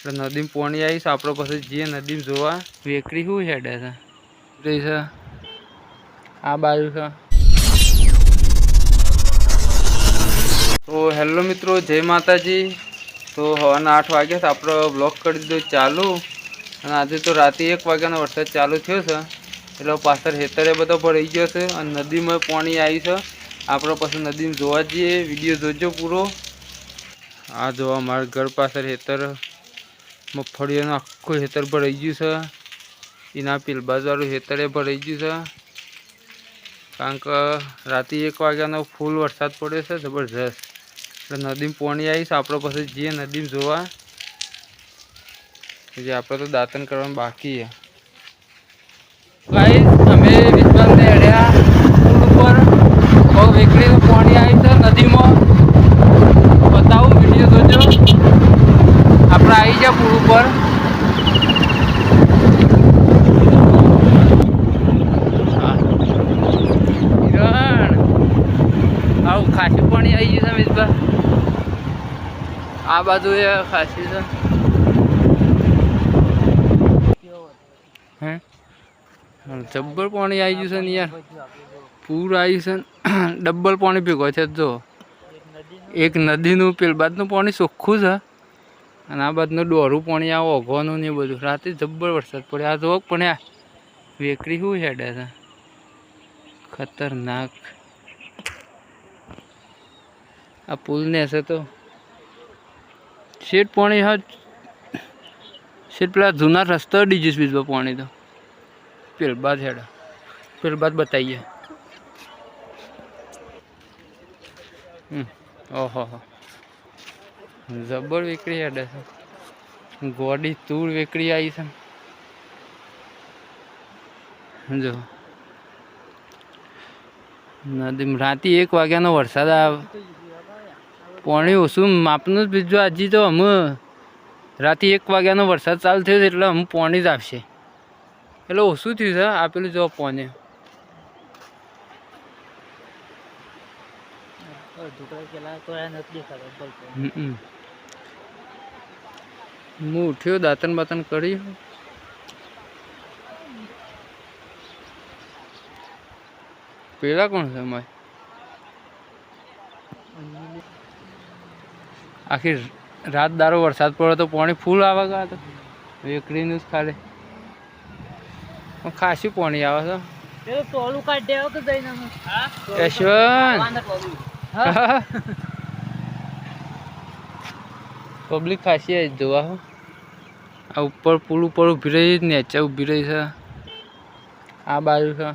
એટલે નદીમાં પાણી આવીશ આપણે પછી જઈએ નદીમાં જોવા વેકરી શું હેડે છે આ બાજુ છે. તો હેલો મિત્રો, જય માતાજી. તો હવાના 8 વાગ્યા છે, આપણો બ્લોગ કરી દીધો ચાલુ. અને આજે તો રાતે 1 વાગ્યાનો વરસાદ ચાલુ થયો છે, એટલે પાછળ હેતરે બધો ભરાઈ ગયો છે અને નદીમાં પાણી આવી છે. આપણે પછી નદીમાં જોવા જઈએ, વિડીયો જોજો પૂરો. આ જોવા મારા ઘર પાછળ હેતર મગફળીઓનું આખું હેતર ભરાઈ ગયું છે. એના પીલબાજવાળું હેતરે ભરાઈ ગયું છે, કારણ કે રાતે 1 વાગ્યાનો ફૂલ વરસાદ પડ્યો છે જબરજસ્ત. એટલે નદીમાં પાણી આવીશ આપણે પછી જઈએ નદીમાં જોવા. જે આપણે તો દાંતણ કરવાનું બાકી છે. ગાઈસ, અમે વિશ્વાસને અડ્યા પુલ ઉપર બહુ વેકરીનું પાણી આવી છે નદીમાં. બતાવું, વિડીયો જોજો. આપણે આવી ગયા પુલ ઉપર. આવું ખાસી પાણી આવી ગયું છે મિસબા. આ બાજુ એ ખાસી છે. હે જબ્બર પાણી આવી ગયું છે ને યાર, પૂર આવ્યું છે ને ડબલ પાણી ભેગો છે. જો એક નદીનું પેલ બાજનું પાણી ચોખ્ખું છે અને આ બાજનું ડોરું પાણી આવો ઓઘવાનું ને એ બધું. રાતે જબ્બર વરસાદ પડે. આ જો પણ આ વેકરી શું હેડે છે ખતરનાક. આ પુલ ને હશે તો શેઠ પાણી હા શેઠ પેલા જૂના રસ્તા ડીજીસ બીજમાં પાણી તો પેલ બાદ હેડા પેલ બાદ બતાવીએ. ઓહો જબર વેકરી હેડે છે. ગોડી તૂર વેકરી આવી છે. જો નદી રાતે 1 વાગ્યાનો વરસાદ આવે, પાણી ઓછું માપનું જ બીજું. હજી તો અમે રાતે 1 વાગ્યાનો વરસાદ ચાલુ થયો એટલે અમે પાણી જ આવશે, એટલે ઓછું થયું છે. આપેલું જો પાણી હું ઉઠ્યો, દાંતણ બાતન કરી. પેલા કોણ છે અમારે? આખી રાત દારો વરસાદ પડ્યો તો પાણી ફૂલ આવે ગયા તો વેકરીનું જ ખાલી ખાસી પાણી આવે છે. પબ્લિક ખાસી આવી જોવા. આ ઉપર પુલ ઉપર ઊભી રહી, નીચે ઊભી રહી છે. આ બાજુ છે